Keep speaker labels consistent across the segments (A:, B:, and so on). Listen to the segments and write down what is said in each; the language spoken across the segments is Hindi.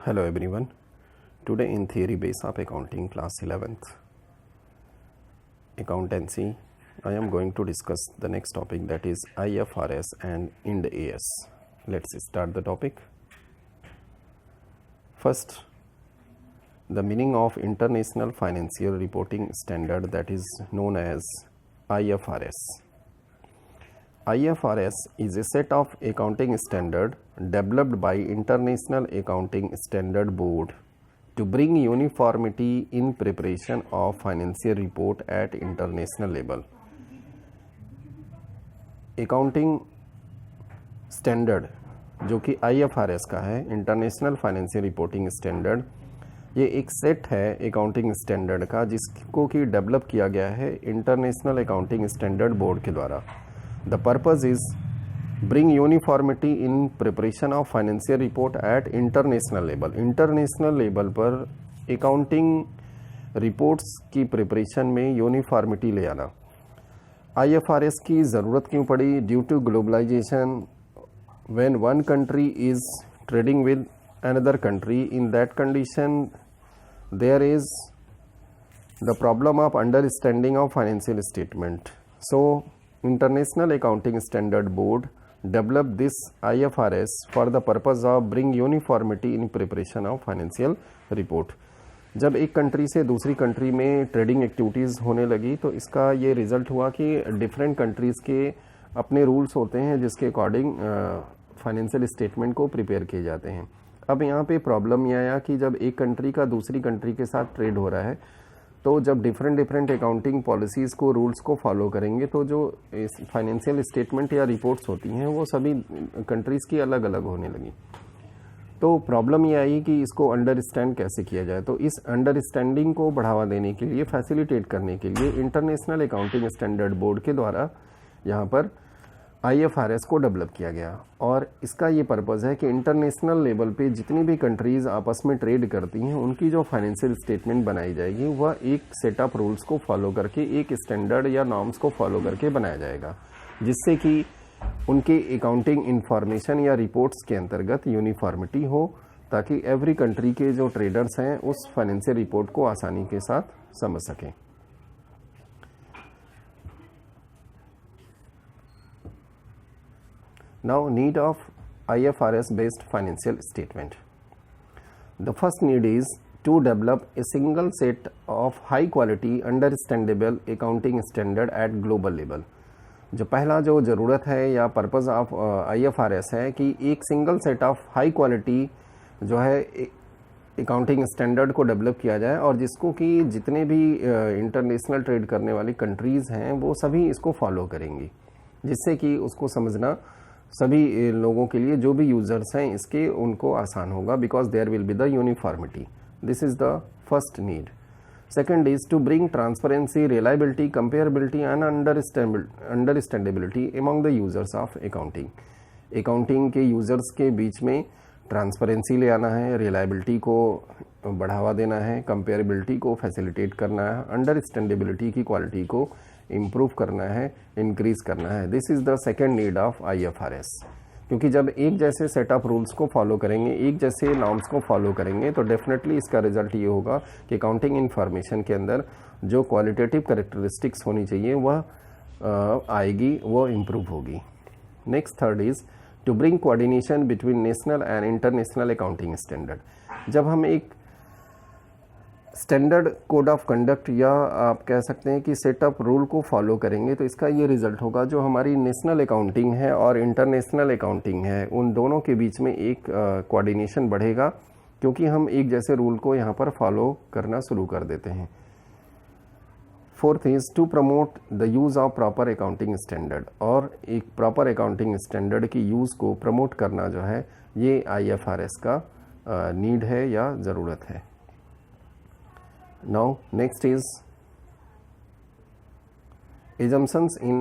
A: Hello everyone. Today in theory base of accounting class 11th accountancy, I am going to discuss the next topic, that is IFRS and Ind AS. Let's start the topic. First, the meaning of International Financial Reporting Standard, that is known as IFRS. IFRS is a set of accounting standard developed by International Accounting Standard Board to bring uniformity in preparation of financial report at international level. Accounting standard जो कि IFRS का है, इंटरनेशनल फाइनेंशियल रिपोर्टिंग स्टैंडर्ड, ये एक सेट है अकाउंटिंग स्टैंडर्ड का जिसको कि डेवलप किया गया है इंटरनेशनल अकाउंटिंग स्टैंडर्ड बोर्ड के द्वारा. The purpose is bring uniformity in preparation of financial report at international level. International level पर अकाउंटिंग रिपोर्ट्स की प्रिपरेशन में यूनिफॉर्मिटी ले आना. IFRS की ज़रूरत क्यों पड़ी? Due to globalisation, when one country is trading with another country, in that condition there is the problem of understanding of financial statement. So International Accounting Standard Board developed this IFRS for the purpose of bring uniformity in preparation of financial report. जब एक कंट्री से दूसरी कंट्री में ट्रेडिंग एक्टिविटीज़ होने लगी तो इसका ये रिज़ल्ट हुआ कि डिफरेंट कंट्रीज़ के अपने रूल्स होते हैं जिसके अकॉर्डिंग फाइनेंशियल स्टेटमेंट को प्रिपेयर किए जाते हैं. अब यहाँ पे प्रॉब्लम ये आया कि जब एक कंट्री का दूसरी कंट्री के साथ ट्रेड हो रहा है तो जब डिफरेंट अकाउंटिंग पॉलिसीज़ को रूल्स को फॉलो करेंगे तो जो फाइनेंशियल स्टेटमेंट या रिपोर्ट्स होती हैं वो सभी कंट्रीज़ की अलग अलग होने लगी. तो प्रॉब्लम ये आई कि इसको अंडरस्टैंड कैसे किया जाए. तो इस अंडरस्टैंडिंग को बढ़ावा देने के लिए, फैसिलिटेट करने के लिए इंटरनेशनल अकाउंटिंग स्टैंडर्ड बोर्ड के द्वारा यहाँ पर IFRS को डेवलप किया गया. और इसका ये पर्पज़ है कि इंटरनेशनल लेवल पे जितनी भी कंट्रीज़ आपस में ट्रेड करती हैं उनकी जो फाइनेंशियल स्टेटमेंट बनाई जाएगी वह एक सेट ऑफ रूल्स को फॉलो करके, एक स्टैंडर्ड या नॉर्म्स को फॉलो करके बनाया जाएगा, जिससे कि उनके अकाउंटिंग इंफॉर्मेशन या रिपोर्ट्स के अंतर्गत यूनिफॉर्मिटी हो, ताकि एवरी कंट्री के जो ट्रेडर्स हैं उस फाइनेंशियल रिपोर्ट को आसानी के साथ समझ सकें. Now, need of IFRS based financial statement. The first need is to develop a single set of high quality understandable accounting standard at global level. जो पहला जो ज़रूरत है या पर्पज़ ऑफ IFRS है कि एक single set of high quality जो है अकाउंटिंग स्टैंडर्ड को डेवलप किया जाए और जिसको कि जितने भी इंटरनेशनल ट्रेड करने वाली कंट्रीज़ हैं वो सभी इसको फॉलो करेंगी, जिससे कि उसको समझना सभी लोगों के लिए, जो भी यूज़र्स हैं इसके, उनको आसान होगा, because there will be the uniformity. This is the first need. Second is to bring transparency, reliability, comparability and understandability among the users of accounting. Accounting के यूज़र्स के बीच में ट्रांसपेरेंसी ले आना है, रिलायबिलिटी को बढ़ावा देना है, कंपेरेबिलिटी को फैसिलिटेट करना है, अंडरस्टैंडेबिलिटी की क्वालिटी को इम्प्रूव करना है, इंक्रीज़ करना है. This is the second need of IFRS. क्योंकि जब एक जैसे सेट ऑफ रूल्स को फॉलो करेंगे, एक जैसे नॉर्म्स को फॉलो करेंगे, तो डेफिनेटली इसका रिजल्ट ये होगा कि अकाउंटिंग इन्फॉर्मेशन के अंदर जो क्वालिटेटिव कैरेक्टरिस्टिक्स होनी चाहिए वह आएगी, वो इम्प्रूव होगी. Next third is to bring coordination between national and international accounting standard. जब हम एक स्टैंडर्ड कोड ऑफ कंडक्ट या आप कह सकते हैं कि सेट ऑफ रूल को फॉलो करेंगे तो इसका ये रिज़ल्ट होगा, जो हमारी नेशनल अकाउंटिंग है और इंटरनेशनल अकाउंटिंग है उन दोनों के बीच में एक कोऑर्डिनेशन बढ़ेगा, क्योंकि हम एक जैसे रूल को यहाँ पर फॉलो करना शुरू कर देते हैं. Fourth is to promote the use of proper accounting standard. और एक प्रॉपर अकाउंटिंग स्टैंडर्ड की यूज़ को प्रमोट करना जो है ये IFRS का नीड है या ज़रूरत है. Now next is assumptions in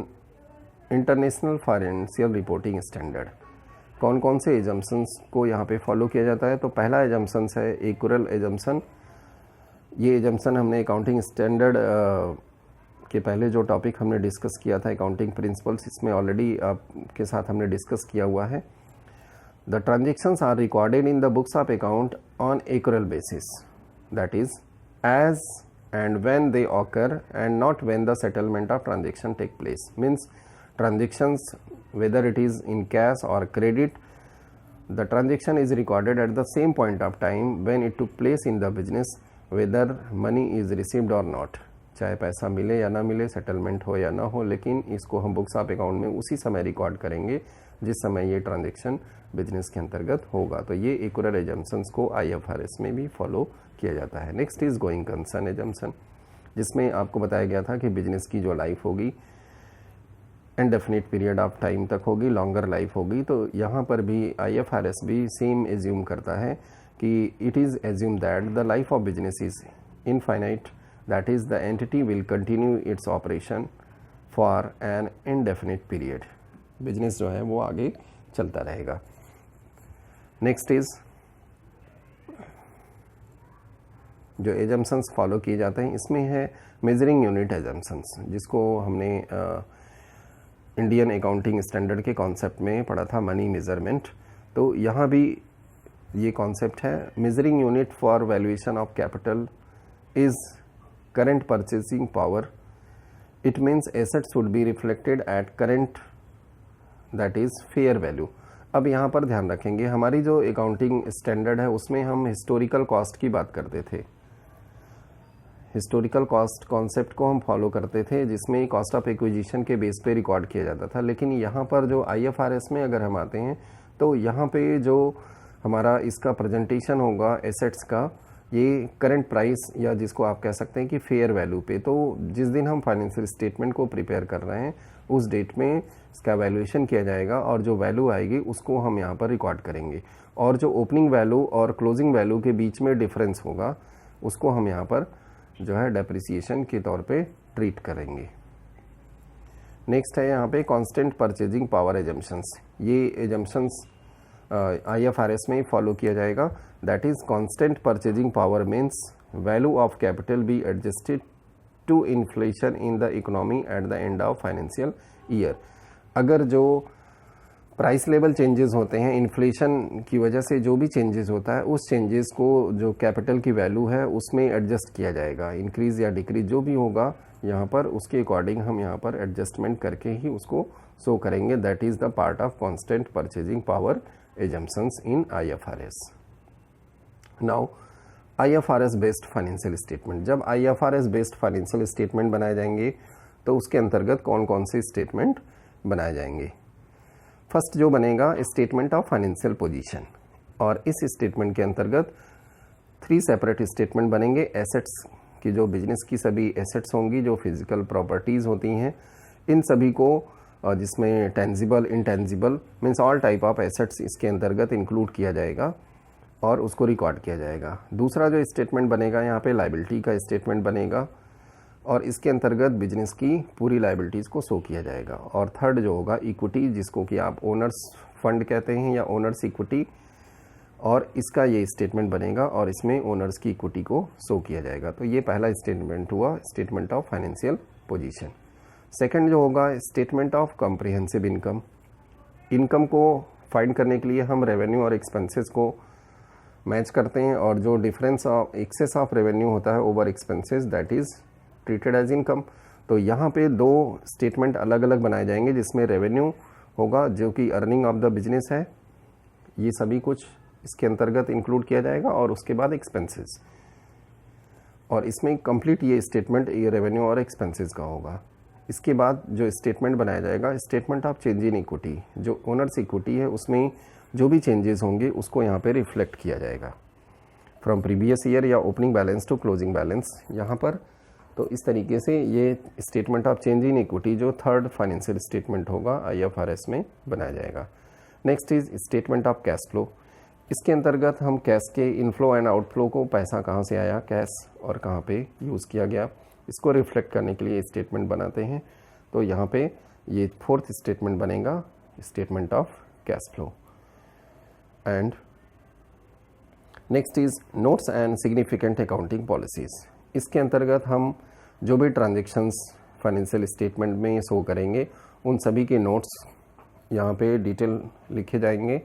A: international financial reporting standard. कौन कौन से assumptions को यहाँ पे फॉलो किया जाता है? तो पहला assumptions है equal assumption. ये assumption हमने अकाउंटिंग स्टैंडर्ड के पहले जो टॉपिक हमने डिस्कस किया था अकाउंटिंग प्रिंसिपल्स, इसमें ऑलरेडी आपके साथ हमने डिस्कस किया हुआ है. The transactions are recorded in the books of account on accrual basis, that is as and when they occur and not when the settlement of transaction take place. Means transactions, whether it is in cash or credit, the transaction is recorded at the same point of time when it took place in the business, whether money is received or not. चाहे पैसा मिले या ना मिले, सेटलमेंट हो या ना हो, लेकिन इसको हम बुक्स ऑफ अकाउंट में उसी समय रिकॉर्ड करेंगे जिस समय ये ट्रांजैक्शन बिजनेस के अंतर्गत होगा। तो ये एक्यूरेट एजम्पशंस को IFRS में भी फॉलो किया जाता है। Next is going concern assumption, जिसमें आपको बताया गया था कि बिजनेस की जो लाइफ होगी इनडेफिनिट पीरियड ऑफ टाइम तक होगी, लॉन्गर लाइफ होगी। तो यहाँ पर भी IFRS भी सेम एज्यूम करता है कि it is assume that the life of business is infinite, that is the entity will continue its operation for an indefinite period. Business जो है वो आगे चलता रहेगा। नेक्स्ट इज जो एजम्पशंस फॉलो किए जाते हैं, इसमें है मेजरिंग यूनिट एजम्पशंस, जिसको हमने इंडियन अकाउंटिंग स्टैंडर्ड के कॉन्सेप्ट में पढ़ा था, मनी मेजरमेंट। तो यहाँ भी ये कॉन्सेप्ट है, measuring unit for valuation of capital is current purchasing power. It means assets would be reflected at current, that is fair value. अब यहाँ पर ध्यान रखेंगे, हमारी जो अकाउंटिंग स्टैंडर्ड है उसमें हम हिस्टोरिकल कॉस्ट की बात करते थे। हिस्टोरिकल कॉस्ट कॉन्सेप्ट को हम फॉलो करते थे, जिसमें कॉस्ट ऑफ एक्विजिशन के बेस पे रिकॉर्ड किया जाता था। लेकिन यहाँ पर जो IFRS में अगर हम आते हैं तो यहाँ पे जो हमारा इसका प्रेजेंटेशन होगा एसेट्स का, ये करंट प्राइस या जिसको आप कह सकते हैं कि फेयर वैल्यू पे। तो जिस दिन हम फाइनेंशियल स्टेटमेंट को प्रिपेयर कर रहे हैं उस डेट में इसका वैल्यूएशन किया जाएगा और जो वैल्यू आएगी उसको हम यहाँ पर रिकॉर्ड करेंगे, और जो ओपनिंग वैल्यू और क्लोजिंग वैल्यू के बीच में डिफरेंस होगा उसको हम यहाँ पर जो है डेप्रिसिएशन के तौर पे ट्रीट करेंगे। नेक्स्ट है यहाँ पे कांस्टेंट परचेजिंग पावर एजम्पशंस। ये एजम्पशंस IFRS में फॉलो किया जाएगा। That is constant purchasing power means value of capital be adjusted to inflation in the economy at the end of financial year. अगर जो प्राइस लेवल चेंजेस होते हैं इन्फ्लेशन की वजह से, जो भी चेंजेस होता है उस चेंजेस को जो कैपिटल की वैल्यू है उसमें एडजस्ट किया जाएगा। इंक्रीज या डिक्रीज जो भी होगा यहाँ पर उसके अकॉर्डिंग हम यहाँ पर एडजस्टमेंट करके ही उसको शो करेंगे। That is the part of constant purchasing power assumptions in IFRS। Now IFRS based financial statement. जब IFRS बेस्ड फाइनेंशियल स्टेटमेंट बनाए जाएंगे तो उसके अंतर्गत कौन कौन से स्टेटमेंट बनाए जाएंगे। फर्स्ट जो बनेगा स्टेटमेंट ऑफ फाइनेंशियल पोजीशन, और इस स्टेटमेंट के अंतर्गत 3 सेपरेट स्टेटमेंट बनेंगे। एसेट्स की जो बिजनेस की सभी एसेट्स होंगी, जो फिजिकल प्रॉपर्टीज़ होती हैं, इन सभी को जिसमें tangible intangible means all type of assets इसके अंतर्गत इंक्लूड किया जाएगा और उसको रिकॉर्ड किया जाएगा। दूसरा जो स्टेटमेंट बनेगा यहाँ पे लायबिलिटी का स्टेटमेंट बनेगा और इसके अंतर्गत बिजनेस की पूरी लायबिलिटीज़ को शो किया जाएगा। और थर्ड जो होगा इक्विटी, जिसको कि आप ओनर्स फंड कहते हैं या ओनर्स इक्विटी, और इसका ये स्टेटमेंट बनेगा और इसमें ओनर्स की इक्विटी को शो किया जाएगा। तो ये पहला स्टेटमेंट हुआ, statement of financial position. Second जो होगा statement of comprehensive income. Income को फाइंड करने के लिए हम रेवेन्यू और एक्सपेंसेस को मैच करते हैं, और जो difference of excess of revenue होता है over expenses, that is treated as income. तो यहाँ पे 2 स्टेटमेंट अलग अलग बनाए जाएंगे, जिसमें रेवेन्यू होगा जो कि अर्निंग ऑफ द बिजनेस है, ये सभी कुछ इसके अंतर्गत इंक्लूड किया जाएगा, और उसके बाद एक्सपेंसेस, और इसमें कंप्लीट ये स्टेटमेंट ये रेवेन्यू और एक्सपेंसेस का होगा। इसके बाद जो स्टेटमेंट बनाया जाएगा statement of change in equity, जो ओनर्स इक्विटी है उसमें जो भी चेंजेस होंगे उसको यहाँ पे रिफ्लेक्ट किया जाएगा फ्रॉम प्रीवियस ईयर या opening balance to closing balance यहाँ पर। तो इस तरीके से ये statement of change in equity जो थर्ड फाइनेंशियल स्टेटमेंट होगा IFRS में बनाया जाएगा। Next is statement of cash flow. इसके अंतर्गत हम कैश के इनफ्लो एंड आउटफ्लो को, पैसा कहाँ से आया कैश और कहाँ पे यूज़ किया गया, इसको रिफ्लेक्ट करने के लिए स्टेटमेंट बनाते हैं। तो यहाँ पे ये 4th स्टेटमेंट बनेगा, statement of cash flow. And next is notes and significant accounting policies. इसके अंतर्गत हम जो भी ट्रांजैक्शंस फाइनेंशियल स्टेटमेंट में शो करेंगे उन सभी के नोट्स यहाँ पे डिटेल लिखे जाएंगे,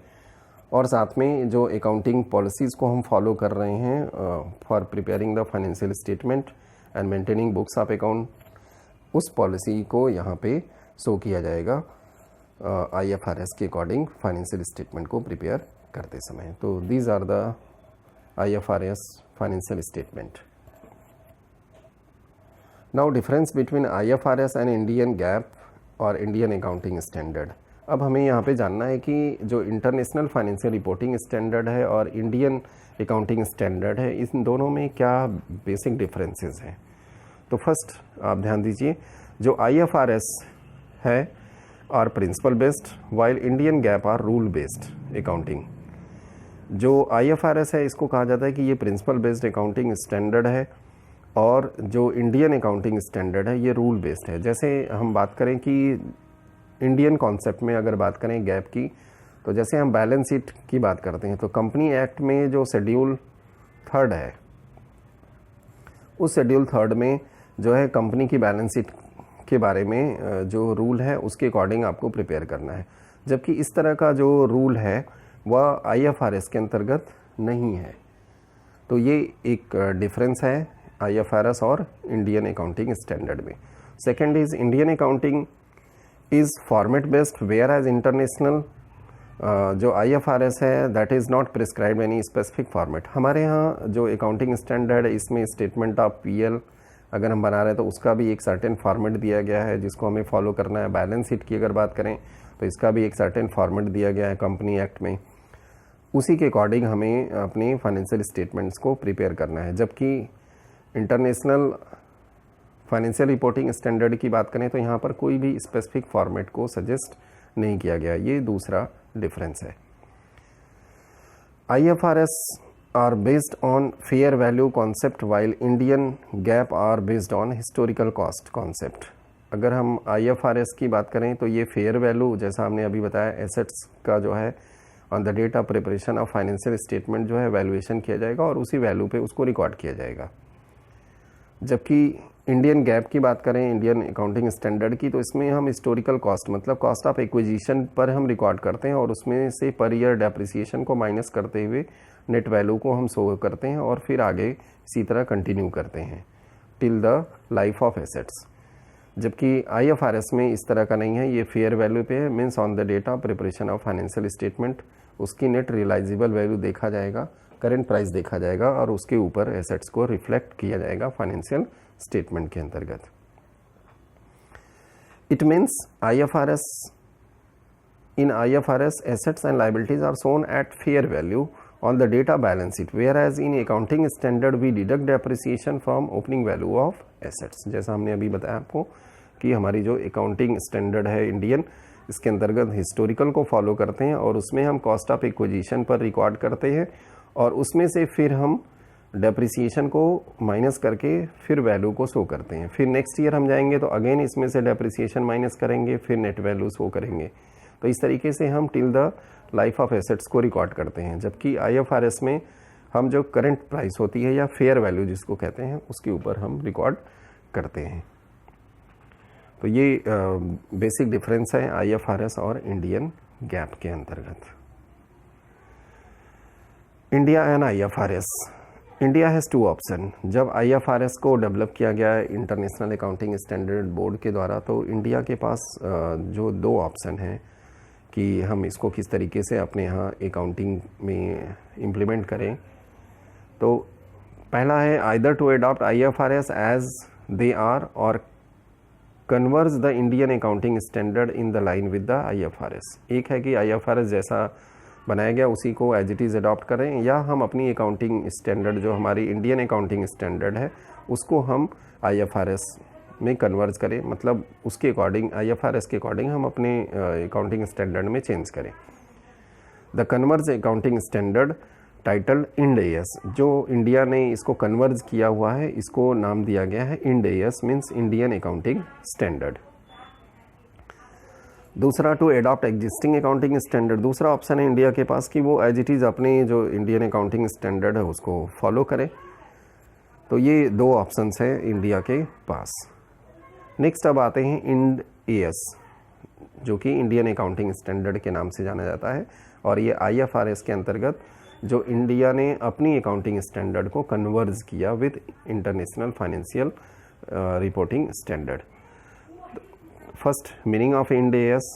A: और साथ में जो अकाउंटिंग पॉलिसीज़ को हम फॉलो कर रहे हैं for preparing the financial statement and maintaining books of account, उस पॉलिसी को यहाँ पे शो किया जाएगा IFRS के अकॉर्डिंग फाइनेंशियल स्टेटमेंट को प्रिपेयर करते समय। तो these are the IFRS financial statement. Now difference between IFRS and Indian GAAP और इंडियन अकाउंटिंग स्टैंडर्ड। अब हमें यहाँ पे जानना है कि जो इंटरनेशनल फाइनेंशियल रिपोर्टिंग स्टैंडर्ड है और इंडियन अकाउंटिंग स्टैंडर्ड है, इन दोनों में क्या बेसिक डिफरेंसेस हैं। तो फर्स्ट आप ध्यान दीजिए, जो IFRS है are principle based while Indian GAAP are rule based accounting. जो IFRS है इसको कहा जाता है कि ये प्रिंसिपल बेस्ड अकाउंटिंग स्टैंडर्ड है और जो इंडियन अकाउंटिंग स्टैंडर्ड है ये रूल बेस्ड है। जैसे हम बात करें कि इंडियन कॉन्सेप्ट में अगर बात करें गैप की, तो जैसे हम बैलेंस शीट की बात करते हैं तो कंपनी एक्ट में जो शेड्यूल 3 है, उस शेड्यूल 3 में जो है कंपनी की बैलेंस शीट के बारे में जो रूल है उसके अकॉर्डिंग आपको प्रिपेयर करना है, जबकि इस तरह का जो रूल है वह IFRS के अंतर्गत नहीं है। तो ये एक डिफरेंस है IFRS और इंडियन अकाउंटिंग स्टैंडर्ड में। Second is Indian accounting is format based where as international जो IFRS है that is not prescribe any specific format. हमारे यहाँ जो अकाउंटिंग स्टैंडर्ड है इसमें स्टेटमेंट ऑफ PL अगर हम बना रहे हैं तो उसका भी एक सर्टेन फॉर्मेट दिया गया है जिसको हमें फॉलो करना है। बैलेंस शीट की अगर बात करें तो इसका भी एक सर्टेन फॉर्मेट दिया गया है कंपनी एक्ट में, उसी के अकॉर्डिंग हमें अपने फाइनेंशियल स्टेटमेंट्स को प्रिपेयर करना है। जबकि इंटरनेशनल फाइनेंशियल रिपोर्टिंग स्टैंडर्ड की बात करें तो यहाँ पर कोई भी स्पेसिफिक फॉर्मेट को सजेस्ट नहीं किया गया। ये दूसरा डिफरेंस है। IFRS are based on fair value concept while Indian GAAP are based on historical cost concept। अगर हम IFRS की बात करें तो ये फेयर वैल्यू जैसा हमने अभी बताया एसेट्स का जो है on the date of preparation of financial statement जो है वैल्यूएशन किया जाएगा और उसी वैल्यू पे उसको रिकॉर्ड किया जाएगा। जबकि इंडियन गैप की बात करें, इंडियन अकाउंटिंग स्टैंडर्ड की, तो इसमें हम हिस्टोरिकल कॉस्ट मतलब कॉस्ट ऑफ एक्विजिशन पर हम रिकॉर्ड करते हैं और उसमें से पर ईयर डेप्रिसिएशन को माइनस करते हुए नेट वैल्यू को हम शो करते हैं और फिर आगे इसी तरह कंटिन्यू करते हैं till the life of assets. जबकि IFRS में इस तरह का नहीं है, ये फेयर वैल्यू पे है, means on the date of preparation of financial statement उसकी नेट रियलाइजेबल वैल्यू देखा जाएगा, करेंट प्राइस देखा जाएगा और उसके ऊपर एसेट्स को रिफ्लेक्ट किया जाएगा फाइनेंशियल स्टेटमेंट के अंतर्गत। It means in IFRS assets and liabilities are shown at fair value on the data balance sheet, whereas in accounting standard we deduct depreciation from opening value of assets। जैसा हमने अभी बताया आपको कि हमारी जो अकाउंटिंग स्टैंडर्ड है इंडियन, इसके अंतर्गत हिस्टोरिकल को फॉलो करते हैं और उसमें हम कॉस्ट ऑफ एक्विजिशन पर रिकॉर्ड करते हैं और उसमें से फिर हम डेप्रिसिएशन को माइनस करके फिर वैल्यू को शो करते हैं। फिर नेक्स्ट ईयर हम जाएंगे तो अगेन इसमें से डेप्रिसिएशन माइनस करेंगे, फिर नेट वैल्यू शो करेंगे। तो इस तरीके से हम till the life of assets को रिकॉर्ड करते हैं। जबकि IFRS में हम जो करंट प्राइस होती है या फेयर वैल्यू जिसको कहते हैं उसके ऊपर हम रिकॉर्ड करते हैं। तो ये बेसिक डिफरेंस है IFRS और इंडियन गैप के अंतर्गत। India and IFRS। India has 2 option. जब IFRS को डेवलप किया गया है इंटरनेशनल अकाउंटिंग स्टैंडर्ड बोर्ड के द्वारा, तो इंडिया के पास जो 2 ऑप्शन हैं कि हम इसको किस तरीके से अपने यहाँ अकाउंटिंग में इम्प्लीमेंट करें। तो पहला है either to adopt IFRS as they are और converse the Indian accounting standard in the line with the IFRS। एक है कि IFRS जैसा बनाया गया उसी को एज इट इज़ अडॉप्ट करें, या हम अपनी अकाउंटिंग स्टैंडर्ड जो हमारी इंडियन अकाउंटिंग स्टैंडर्ड है उसको हम IFRS में कन्वर्ज करें, मतलब उसके अकॉर्डिंग IFRS के अकॉर्डिंग हम अपने अकाउंटिंग स्टैंडर्ड में चेंज करें। The converge accounting standard title Ind AS, जो इंडिया ने इसको कन्वर्ज किया हुआ है इसको नाम दिया गया है Ind AS, means Indian accounting standard. दूसरा to adopt existing accounting standard. दूसरा ऑप्शन है इंडिया के पास कि वो एज इट इज़ अपने जो इंडियन अकाउंटिंग स्टैंडर्ड है उसको फॉलो करे। तो ये 2 ऑप्शंस है इंडिया के पास। नेक्स्ट अब आते हैं इंड AS, जो कि इंडियन अकाउंटिंग स्टैंडर्ड के नाम से जाना जाता है। और ये IFRS के अंतर्गत जो इंडिया ने अपनी अकाउंटिंग स्टैंडर्ड को कन्वर्ज किया with international financial reporting standard. First meaning of IND AS.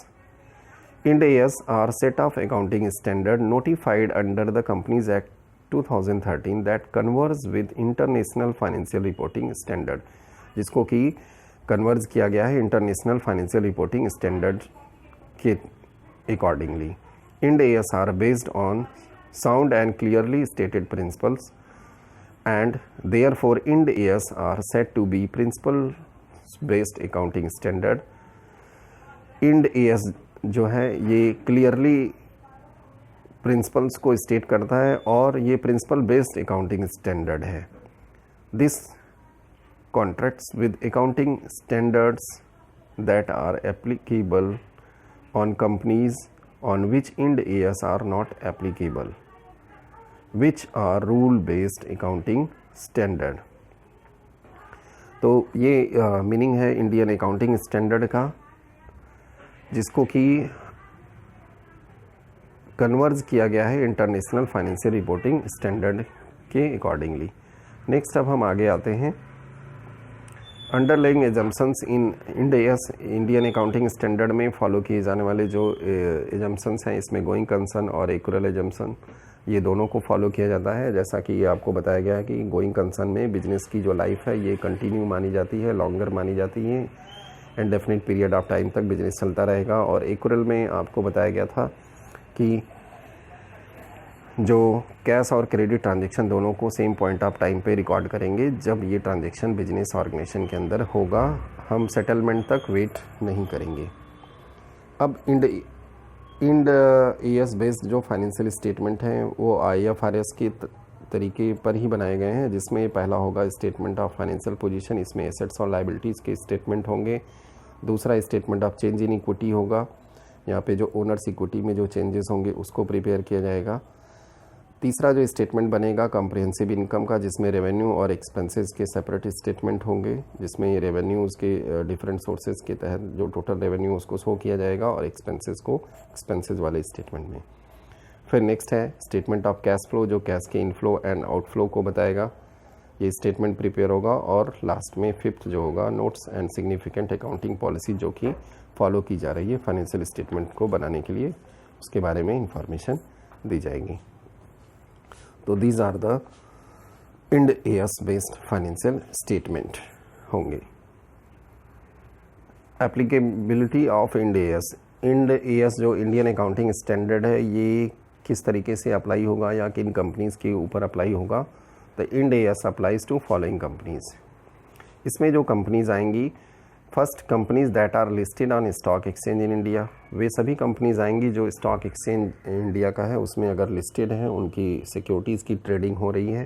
A: IND AS are set of accounting standard notified under the Companies Act 2013 that converge with international financial reporting standard, जिसको कि कन्वर्ज किया गया है इंटरनेशनल फाइनेंशियल रिपोर्टिंग स्टैंडर्ड के accordingly. IND AS are based on sound and clearly stated principles and therefore IND AS are said to be principle based accounting standard। IND AS जो है ये क्लियरली प्रिंसिपल्स को स्टेट करता है और ये प्रिंसिपल बेस्ड अकाउंटिंग स्टैंडर्ड है। This contracts with accounting standards that are applicable on companies on which IND AS are not applicable, which are rule based accounting standard. तो ये मीनिंग है इंडियन अकाउंटिंग स्टैंडर्ड का, जिसको कि कन्वर्ज किया गया है इंटरनेशनल फाइनेंशियल रिपोर्टिंग स्टैंडर्ड के अकॉर्डिंगली। नेक्स्ट अब हम आगे आते हैं। अंडरलाइंग एजम्पशंस इन IND AS Indian accounting standard में फॉलो किए जाने वाले जो एजम्पशंस हैं, इसमें गोइंग कंसर्न और एक्यूरल एजम्पशन, ये दोनों को फॉलो किया जाता है। जैसा कि ये आपको बताया गया है कि गोइंग कंसर्न में बिजनेस की जो लाइफ है ये कंटिन्यू मानी जाती है, लॉन्गर मानी जाती है, and definite period of time तक बिजनेस चलता रहेगा। और एक्यूरल में आपको बताया गया था कि जो कैश और क्रेडिट ट्रांजैक्शन दोनों को सेम पॉइंट ऑफ टाइम पे रिकॉर्ड करेंगे जब ये ट्रांजैक्शन बिजनेस ऑर्गेनाइजेशन के अंदर होगा, हम सेटलमेंट तक वेट नहीं करेंगे। अब IND AS बेस्ड जो फाइनेंशियल स्टेटमेंट हैं वो IFRS के तरीके पर ही बनाए गए हैं, जिसमें पहला होगा स्टेटमेंट ऑफ फाइनेंशियल पोजीशन, इसमें एसेट्स और लायबिलिटीज़ के स्टेटमेंट होंगे। दूसरा statement of change in equity होगा, यहाँ पे जो ओनर्स इक्विटी में जो चेंजेस होंगे उसको प्रिपेयर किया जाएगा। तीसरा जो स्टेटमेंट बनेगा कॉम्प्रिहेंसिव इनकम का, जिसमें रेवेन्यू और एक्सपेंसेस के सेपरेट स्टेटमेंट होंगे, जिसमें रेवेन्यूज़ के डिफरेंट सोर्सेज के तहत जो टोटल रेवेन्यू उसको शो किया जाएगा और एक्सपेंसेस को एक्सपेंसेस वाले स्टेटमेंट में। फिर नेक्स्ट है स्टेटमेंट ऑफ कैश फ्लो, जो कैश के इनफ्लो एंड आउटफ्लो को बताएगा, ये स्टेटमेंट प्रिपेयर होगा। और लास्ट में फिफ्थ जो होगा notes and significant accounting policy, जो कि फॉलो की जा रही है फाइनेंशियल स्टेटमेंट को बनाने के लिए, उसके बारे में इंफॉर्मेशन दी जाएगी। तो these are the IND AS based financial statement होंगे। Applicability of IND AS। IND AS जो इंडियन अकाउंटिंग स्टैंडर्ड है, ये किस तरीके से अप्लाई होगा या किन कंपनीज़ के ऊपर अप्लाई होगा। तो IND AS applies to following companies. इसमें जो कंपनीज़ आएंगी, first companies that are listed on stock exchange in India, वे सभी कंपनीज आएंगी जो स्टॉक एक्सचेंज इंडिया का है उसमें अगर लिस्टेड हैं, उनकी सिक्योरिटीज़ की ट्रेडिंग हो रही है,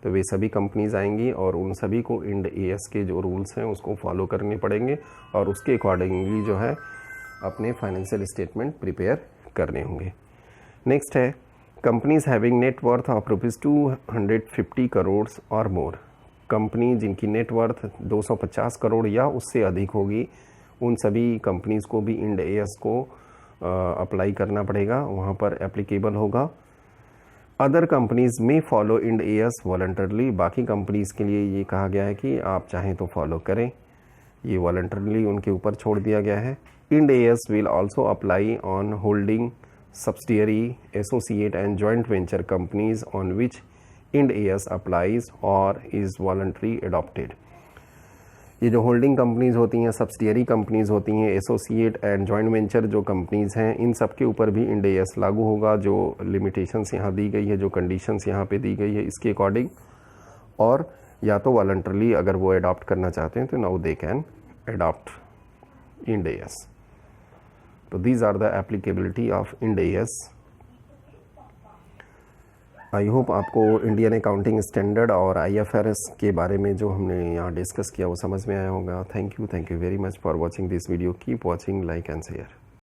A: तो वे सभी कंपनीज आएंगी और उन सभी को IND AS के जो रूल्स हैं उसको फॉलो करने पड़ेंगे और उसके अकॉर्डिंगली जो है अपने फाइनेंशियल स्टेटमेंट प्रिपेयर करने होंगे। नेक्स्ट है companies having net worth of ₹250 crore और मोर। कंपनी जिनकी नेट वर्थ 250 करोड़ या उससे अधिक होगी, उन सभी कंपनीज़ को भी IND AS को अप्लाई करना पड़ेगा, वहाँ पर एप्लीकेबल होगा। अदर कंपनीज़ में फॉलो IND AS वॉलंटरली, बाकी कंपनीज़ के लिए ये कहा गया है कि आप चाहें तो फॉलो करें, ये वॉलंटरली उनके ऊपर छोड़ दिया गया है। IND AS will also apply on holding subsidiary, associate and joint venture companies on which IND AS applies और इज़ वॉलंटरी अडॉप्टेड। ये जो होल्डिंग कंपनीज़ होती हैं, सब्सिडियरी कंपनीज़ होती हैं, एसोसिएट एंड जॉइंट वेंचर जो कंपनीज़ हैं, इन सब के ऊपर भी IND AS लागू होगा। जो लिमिटेशंस यहाँ दी गई है, जो कंडीशंस यहाँ पे दी गई है, इसके अकॉर्डिंग, और या तो वॉलंटरली अगर वो अडॉप्ट करना चाहते हैं तो now they can adopt IND AS। तो these are the applicability of IND AS। I hope आपको इंडियन अकाउंटिंग स्टैंडर्ड और IFRS के बारे में जो हमने यहाँ डिस्कस किया वो समझ में आया होगा। Thank you very much for watching this video. Keep watching, like and share.